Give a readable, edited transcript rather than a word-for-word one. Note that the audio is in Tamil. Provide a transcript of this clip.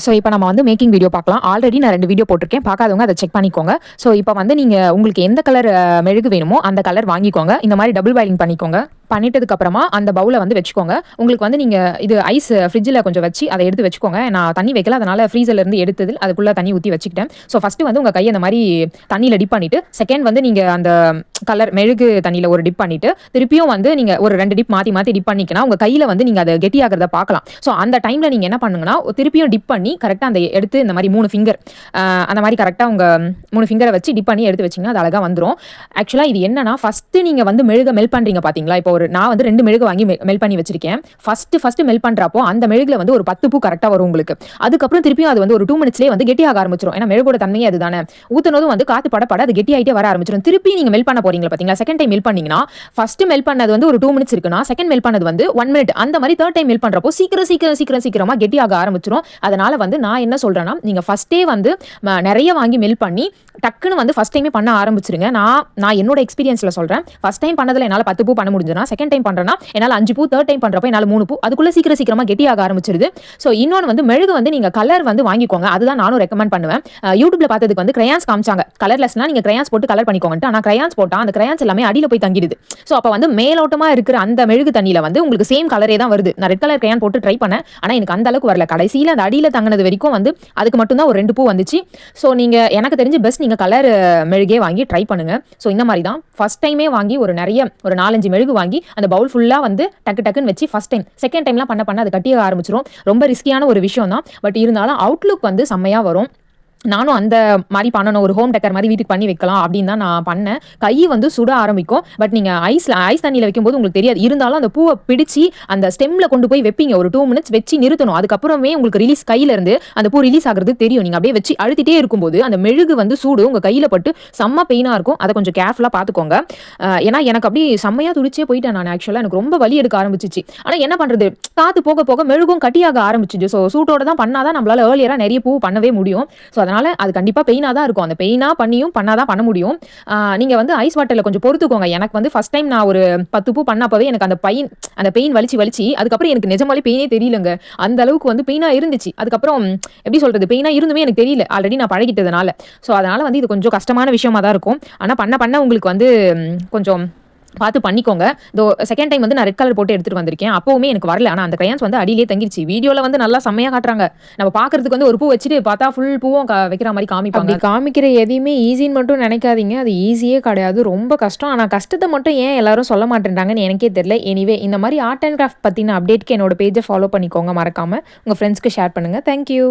ஸோ இப்போ நம்ம வந்து மேக்கிங் வீடியோ பார்க்கலாம். ஆல்ரெடி நான் 2 வீடியோ போட்டிருக்கேன். பார்க்காதவங்க அதை செக் பண்ணிக்கோங்க. ஸோ இப்போ வந்து உங்களுக்கு எந்த கலர் மெழுகு வேணுமோ அந்த கலர் வாங்கிக்கோங்க. இந்த மாதிரி டபுள் பாயிலிங் பண்ணிக்கோங்க. பண்ணிட்டதுக்கு அப்புறமா அந்த பவுலை வந்து வச்சுக்கோங்க. உங்களுக்கு வந்து இது ஐஸ் ஃப்ரிட்ஜில் கொஞ்சம் வச்சு அதை எடுத்து வச்சுக்கோங்க. நான் தண்ணி வைக்கல, அதனால ஃப்ரீசர்ல இருந்து எடுத்தது அதுக்குள்ள தண்ணி ஊற்றி வச்சுக்கிட்டேன். ஸோ ஃபர்ஸ்ட் வந்து உங்க கையை அந்த மாதிரி தண்ணியில் டிப் பண்ணிட்டு, செகண்ட் வந்து நீங்க அந்த கலர் மெழுகு தண்ணியில் ஒரு டிப் பண்ணிட்டு, திருப்பியும் வந்து நீங்க ஒரு 2 டிப் மாற்றி மாற்றி டிப் பண்ணிக்கனா உங்க கையில் வந்து நீங்க அதை கெட்டியாகிறத பார்க்கலாம். ஸோ அந்த டைம்ல நீங்க என்ன பண்ணுங்கன்னா, திருப்பியும் டிப் பண்ணி கரெக்டாக அந்த எடுத்து இந்த மாதிரி 3 ஃபிங்கர் அந்த மாதிரி கரெக்டாக உங்க 3 ஃபிங்கரை வச்சு டிப் பண்ணி எடுத்து வச்சிங்கன்னா அது அழகாக வந்துடும். ஆக்சுவலாக இது என்னன்னா, ஃபர்ஸ்ட் நீங்க வந்து மெழுக மெல் பண்றீங்க பாத்தீங்களா? இப்போ நான் வந்து 2 மெழுகு வாங்கி மெல் பண்ணி வச்சிருக்கேன். ஃபர்ஸ்ட் மெல் பண்றப்போ அந்த மெழுகுல வந்து ஒரு 10 பூ கரெக்டா வரும் உங்களுக்கு. அதுக்கப்புறம் திருப்பியும் அது வந்து ஒரு 2 மினிட்ஸ்லேயே வந்து கெட்டியாக ஆரம்பிச்சிடும். ஏன்னா மெழுகோட தன்மையே அதுதானே. ஊத்துனதும் வந்து காத்து பட அது கெட்டியாயிட்டே வர ஆரம்பிச்சிடும். திருப்பி நீங்க மெல் பண்ண போறீங்களா பாத்தீங்களா? செகண்ட் டைம் மெல் பண்ணீங்கன்னா, ஃபர்ஸ்ட் மெல் பண்ணது வந்து ஒரு 2 மினிட்ஸ் இருக்குன்னா, செகண்ட் மெல் பண்ணது வந்து 1 மினிட். அந்த மாதிரி தேர்ட் டைம் மெல் பண்றப்போ சீக்கிரமா கெட்டியாக ஆரம்பிச்சிடும். அதனால வந்து நான் என்ன சொல்றேன்னா, நீங்க ஃபர்ஸ்டே வந்து நிறைய வாங்கி மெல் பண்ணி டக்குன்னு வந்து ஃபர்ஸ்ட் டைமே பண்ண ஆரம்பிச்சிருங்க. நான் என்னோட எக்ஸ்பீரியன்ஸ்ல சொல்றேன். ஃபர்ஸ்ட் டைம் பண்ணதுல என்னால 10 பூ பண்ண முடிஞ்சதுன்னா, செகண்ட் டைம் பண்றேன்னா என்னால 5 பூ, தேர்ட் டைம் பண்றப்போ என்னால 3 பூ. அதுக்குள்ள சீக்கிரமா கெட்டியாக ஆரம்பிச்சிருது. ஸோ இன்னொன்று வந்து மெழுகு வந்து நீங்க கலர் வந்து வாங்கிக்கோங்க. அதுதான் நானும் ரெக்கமெண்ட் பண்ணுவேன். யூடியூப்ல பார்த்ததுக்கு வந்து கிரையான்ஸ் காமிச்சாங்க. கலர்லெஸ்னா நீங்க கிரையான்ஸ் போட்டு கலர் பண்ணிக்கோங்க. ஆனா கிரையான்ஸ் போட்டா அந்த கிரையான்ஸ் எல்லாமே அடியில போய் தங்கிடுது. ஸோ அப்ப வந்து மேலோட்டமா இருக்கிற அந்த மெழுகு தண்ணியில வந்து உங்களுக்கு சேம் கலரே தான் வருது. நான் ரெட் கலர் கிரையான் போட்டு ட்ரை பண்ணேன். ஆனா எனக்கு அந்த அளவுக்கு வரல. கடைசியில அந்த அடியில தங்கினது வரைக்கும் வந்து அதுக்கு மட்டும் தான் ஒரு 2 பூ வந்துச்சு. ஸோ நீங்க எனக்கு தெரிஞ்சு பெஸ்ட் நீங்க கலர் மெழுகே வாங்கி ட்ரை பண்ணுங்க. ஸோ இந்த மாதிரி தான் ஃபர்ஸ்ட் டைமே வாங்கி ஒரு 4-5 மெழுகு வாங்கி அந்த பவுல் ஃபுல்லா வந்து டக்குன்னு வச்சு ஃபர்ஸ்ட் டைம் செகண்ட் டைம்லாம் பண்ண அது கட்டியாக ஆரம்பிச்சிடும். ரொம்ப ரிஸ்கியான ஒரு விஷயம் தான். பட் இருந்தாலும் அவுட்லுக் வந்து செம்மையா வரும். நானும் அந்த மாதிரி பண்ணணும், ஒரு ஹோம் டெக்கர் மாதிரி வீட்டுக்கு பண்ணி வைக்கலாம் அப்படின்னு தான் நான் பண்ணேன். கை வந்து சுட ஆரம்பிக்கும். பட் நீங்க ஐஸ் தண்ணியில் வைக்கும்போது உங்களுக்கு தெரியாது. இருந்தாலும் அந்த பூவை பிடிச்சி அந்த ஸ்டெம்ல கொண்டு போய் வைப்பீங்க. ஒரு 2 மினிட்ஸ் வச்சு நிறுத்தணும். அதுக்கப்புறமே உங்களுக்கு ரிலீஸ் கையில இருந்து அந்த பூ ரிலீஸ் ஆகுறது தெரியும். நீங்க அப்படியே வச்சு அழுத்திட்டே இருக்கும்போது அந்த மெழுகு வந்து சூடு உங்க கையில பட்டு செம்ம பெயினா இருக்கும். அதை கொஞ்சம் கேர்ஃபுல்லா பாத்துக்கோங்க. ஏன்னா எனக்கு அப்படி செம்மையா துடிச்சே போயிட்டேன் நான். ஆக்சுவலா எனக்கு ரொம்ப வலி எடுக்க ஆரம்பிச்சிச்சு. ஆனா என்ன பண்றது, காத்து போக போக மெழுகும் கட்டியாக ஆரம்பிச்சிச்சு. ஸோ சூட்டோட தான் பண்ணாதான் நம்மளால ஏர்லியரா நிறைய பூ பண்ணவே முடியும். ஸோ அதனால அது கண்டிப்பா பெயினா தான் இருக்கும். அந்த பெயினா பண்ணாதான் பண்ண முடியும். நீங்க வந்து ஐஸ் வாட்டர்ல கொஞ்சம் பொறுத்துக்கோங்க. எனக்கு வந்து ஃபர்ஸ்ட் டைம் நான் ஒரு 10 பூ பண்ணப்பவே எனக்கு அந்த பெயின் வலிச்சு அதுக்கப்புறம் எனக்கு நிஜமாலே பெயினே தெரியலங்க. அந்த அளவுக்கு வந்து பெயினா இருந்துச்சு. அதுக்கப்புறம் எப்படி சொல்றது, பெயினா இருந்துமே எனக்கு தெரியல. ஆல்ரெடி நான் பழகிட்டதுனால. ஸோ அதனால வந்து இது கொஞ்சம் கஷ்டமான விஷயமா தான் இருக்கும். ஆனா பண்ண உங்களுக்கு வந்து கொஞ்சம் பார்த்து பண்ணிக்கோங்க. செகண்ட் டைம் வந்து நான் ரெட் கலர் போட்டு எடுத்துட்டு வந்திருக்கேன். அப்பவுமே எனக்கு வரல. ஆனா அந்த கிரையான்ஸ் வந்து அடியிலே தங்கிருச்சு. வீடியோல வந்து நல்லா செம்மையா காட்டுறாங்க. நம்ம பாக்குறதுக்கு வந்து ஒரு பூ வச்சுட்டு பார்த்தா ஃபுல் பூவும் வைக்கிற மாதிரி காமிப்பாங்க. காமிக்கிற எதையுமே ஈஸின்னு மட்டும் நினைக்காதீங்க. அது ஈஸியே கிடையாது, ரொம்ப கஷ்டம். ஆனா கஷ்டத்தை மட்டும் ஏன் எல்லாரும் சொல்ல மாட்டேன்றாங்கன்னு எனக்கே தெரியல. எனிவே இந்த மாதிரி ஆர்ட் அண்ட் கிராஃப்ட் பத்தின அப்டேட்க்கு என்னோட பேஜை ஃபாலோ பண்ணிக்கோங்க. மறக்காம உங்க ஃப்ரெண்ட்ஸ்க்கு ஷேர் பண்ணுங்க. தேங்க்யூ.